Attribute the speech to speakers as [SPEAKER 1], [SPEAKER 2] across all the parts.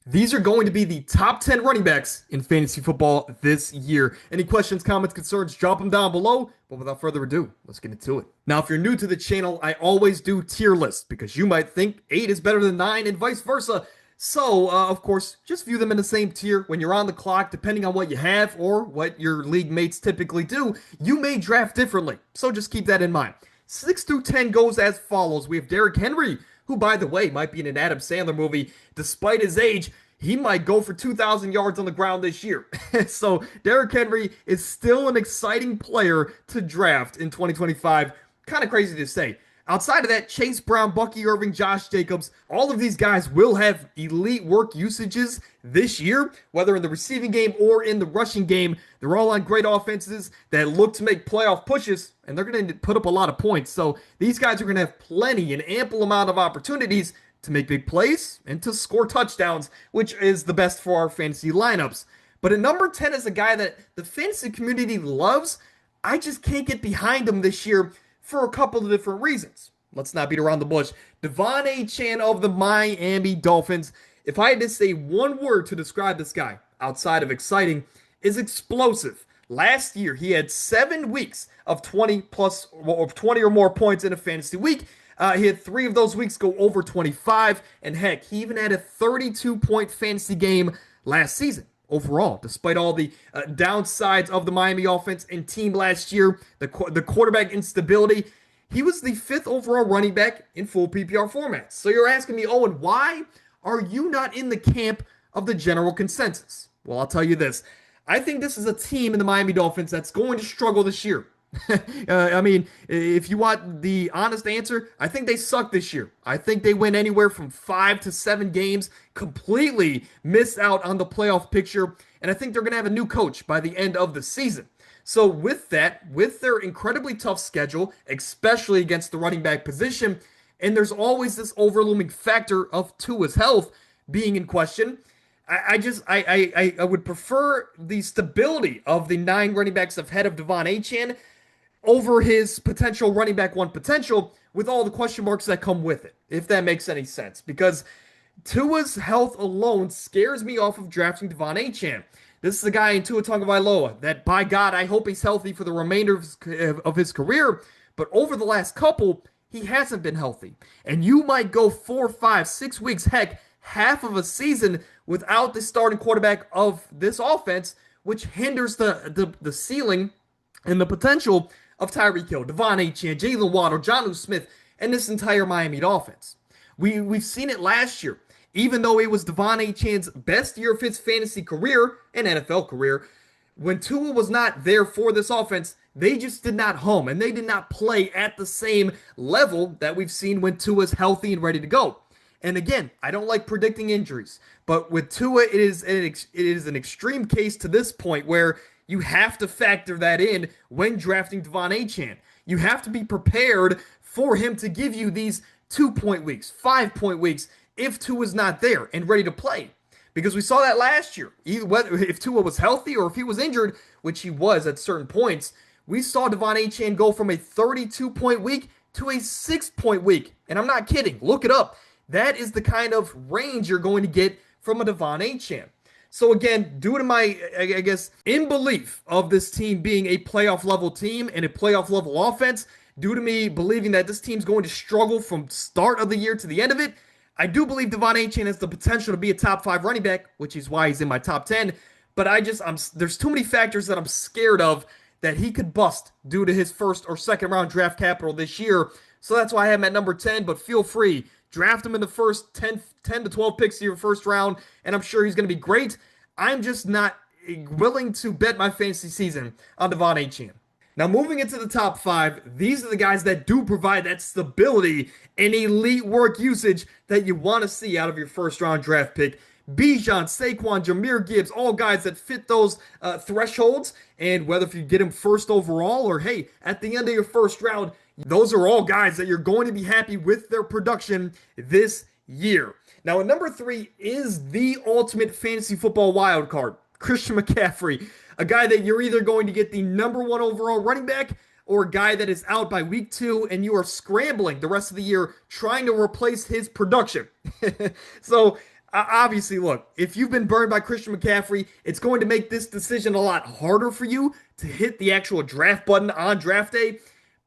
[SPEAKER 1] These are going to be the top 10 running backs in fantasy football this year. Any questions, comments, concerns, drop them down below. But without further ado, let's get into it. Now, if you're new to the channel, I always do tier lists because you might think 8 is better than 9 and vice versa. So, of course, just view them in the same tier. When you're on the clock, depending on what you have or what your league mates typically do, you may draft differently. So just keep that in mind. 6 through 10 goes as follows. We have Derrick Henry, who, by the way, might be in an Adam Sandler movie. Despite his age, he might go for 2,000 yards on the ground this year. So Derrick Henry is still an exciting player to draft in 2025. Kind of crazy to say. Outside of that, Chase Brown, Bucky Irving, Josh Jacobs, all of these guys will have elite work usages this year, whether in the receiving game or in the rushing game. They're all on great offenses that look to make playoff pushes, and they're going to put up a lot of points. So these guys are going to have plenty and ample amount of opportunities to make big plays and to score touchdowns, which is the best for our fantasy lineups. But at number 10 is a guy that the fantasy community loves. I just can't get behind him this year for a couple of different reasons. Let's not beat around the bush. De'Von Achane of the Miami Dolphins. If I had to say one word to describe this guy outside of exciting, is explosive. Last year, he had 7 weeks of 20 plus or 20 or more points in a fantasy week. He had 3 of those weeks go over 25, and heck, he even had a 32-point fantasy game last season. Overall, despite all the downsides of the Miami offense and team last year, the quarterback instability, he was the 5th overall running back in full PPR formats. So you're asking me, Owen, why are you not in the camp of the general consensus? Well, I'll tell you this. I think this is a team in the Miami Dolphins that's going to struggle this year. I mean, if you want the honest answer, I think they suck this year. I think they win anywhere from 5 to 7 games, completely miss out on the playoff picture, and I think they're going to have a new coach by the end of the season. So with that, with their incredibly tough schedule, especially against the running back position, and there's always this overlooming factor of Tua's health being in question, I would prefer the stability of the 9 running backs ahead of De'Von Achane over his potential running back 1 potential with all the question marks that come with it, if that makes any sense. Because Tua's health alone scares me off of drafting De'Von Achane. This is a guy in Tua Tagovailoa that, by God, I hope he's healthy for the remainder of his career. But over the last couple, he hasn't been healthy. And you might go 4, 5, 6 weeks, heck, half of a season without the starting quarterback of this offense, which hinders the ceiling and the potential of Tyreek Hill, De'Von Achane, Jalen Waddle, Jonnu Smith, and this entire Miami offense. We've seen it last year. Even though it was De'Von Achane's best year of his fantasy career and NFL career, when Tua was not there for this offense, they just did not hum, and they did not play at the same level that we've seen when Tua's healthy and ready to go. And again, I don't like predicting injuries, but with Tua, it is an extreme case to this point where you have to factor that in when drafting De'Von Achane. You have to be prepared for him to give you these 2-point weeks, 5-point weeks, if Tua's not there and ready to play. Because we saw that last year. Whether if Tua was healthy or if he was injured, which he was at certain points, we saw De'Von Achane go from a 32-point week to a 6-point week. And I'm not kidding. Look it up. That is the kind of range you're going to get from a De'Von Achane. So again, due to my, I guess, in belief of this team being a playoff level team and a playoff level offense, due to me believing that this team's going to struggle from start of the year to the end of it, I do believe De'Von Achane has the potential to be a top 5 running back, which is why he's in my top 10. But there's too many factors that I'm scared of that he could bust due to his first or second round draft capital this year. So that's why I have him at number 10, but feel free. Draft him in the first 10 to 12 picks of your first round, and I'm sure he's going to be great. I'm just not willing to bet my fantasy season on De'Von Achane. Now, moving into the top 5, these are the guys that do provide that stability and elite work usage that you want to see out of your first-round draft pick. Bijan, Saquon, Jahmyr Gibbs, all guys that fit those thresholds. And whether if you get him first overall or, hey, at the end of your first round, those are all guys that you're going to be happy with their production this year. Now, at number 3 is the ultimate fantasy football wild card, Christian McCaffrey, a guy that you're either going to get the number 1 overall running back or a guy that is out by week 2 and you are scrambling the rest of the year trying to replace his production. So Obviously, look, if you've been burned by Christian McCaffrey, it's going to make this decision a lot harder for you to hit the actual draft button on draft day.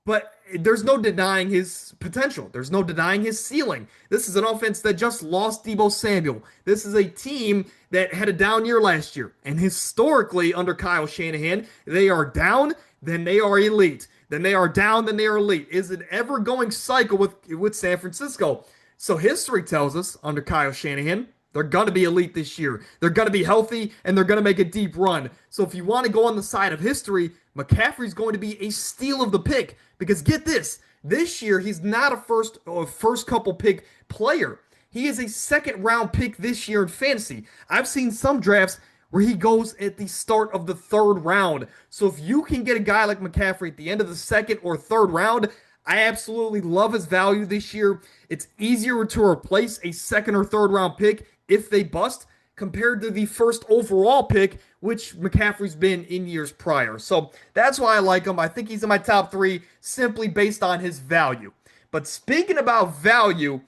[SPEAKER 1] But there's no denying his potential. There's no denying his ceiling. This is an offense that just lost Deebo Samuel. This is a team that had a down year last year. And historically, under Kyle Shanahan, they are down, then they are elite. Then they are down, then they are elite. Is an ever-going cycle with San Francisco. So history tells us, under Kyle Shanahan, they're going to be elite this year. They're going to be healthy, and they're going to make a deep run. So if you want to go on the side of history, McCaffrey's going to be a steal of the pick. Because get this year he's not a first couple pick player. He is a second round pick this year in fantasy. I've seen some drafts where he goes at the start of the third round. So if you can get a guy like McCaffrey at the end of the second or third round, I absolutely love his value this year. It's easier to replace a second or third round pick if they bust compared to the first overall pick, which McCaffrey's been in years prior. So that's why I like him. I think he's in my top three simply based on his value. But speaking about value,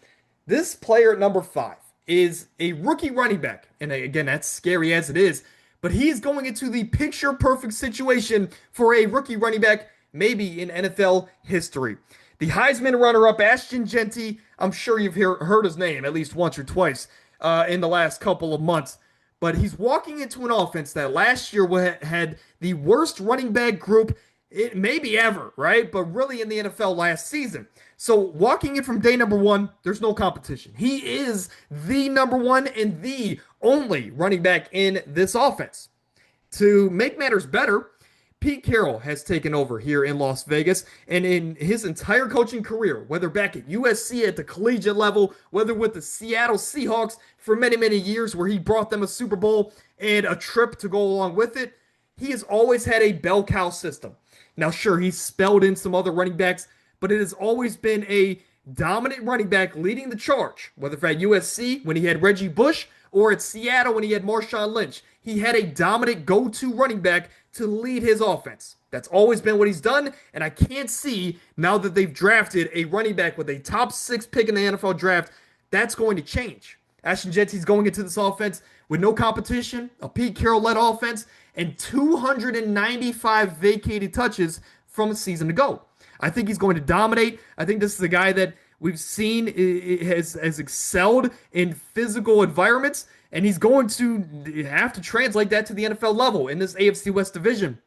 [SPEAKER 1] this player at number 5 is a rookie running back. And again, that's scary as it is. But he's going into the picture-perfect situation for a rookie running back, maybe in NFL history. The Heisman runner-up, Ashton Jeanty, I'm sure you've heard his name at least once or twice in the last couple of months. But he's walking into an offense that last year had the worst running back group maybe ever, right? But really in the NFL last season. So walking in from day number 1, there's no competition. He is the number 1 and the only running back in this offense. To make matters better, Pete Carroll has taken over here in Las Vegas, and in his entire coaching career, whether back at USC at the collegiate level, whether with the Seattle Seahawks for many, many years where he brought them a Super Bowl and a trip to go along with it, he has always had a bell cow system. Now, sure, he's spelled in some other running backs, but it has always been a dominant running back leading the charge, whether at USC when he had Reggie Bush or at Seattle when he had Marshawn Lynch. He had a dominant go-to running back to lead his offense. That's always been what he's done, and I can't see now that they've drafted a running back with a top 6 pick in the NFL draft, that's going to change. Ashton Jeanty's going into this offense with no competition, a Pete Carroll-led offense, and 295 vacated touches from a season ago. I think he's going to dominate. I think this is a guy that we've seen has excelled in physical environments, and he's going to have to translate that to the NFL level in this AFC West division.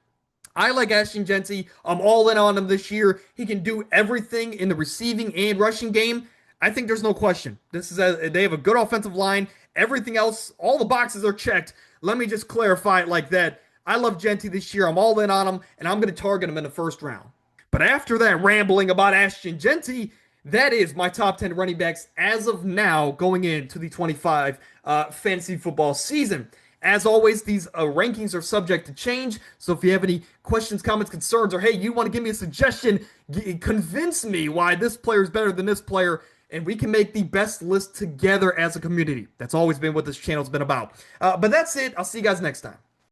[SPEAKER 1] I like Ashton Jeanty. I'm all in on him this year. He can do everything in the receiving and rushing game. I think there's no question. They have a good offensive line. Everything else, all the boxes are checked. Let me just clarify it like that. I love Jeanty this year. I'm all in on him, and I'm going to target him in the first round. But after that rambling about Ashton Jeanty, that is my top 10 running backs as of now going into the 25 fantasy football season. As always, these rankings are subject to change. So if you have any questions, comments, concerns, or hey, you want to give me a suggestion, convince me why this player is better than this player, and we can make the best list together as a community. That's always been what this channel's been about. But that's it. I'll see you guys next time.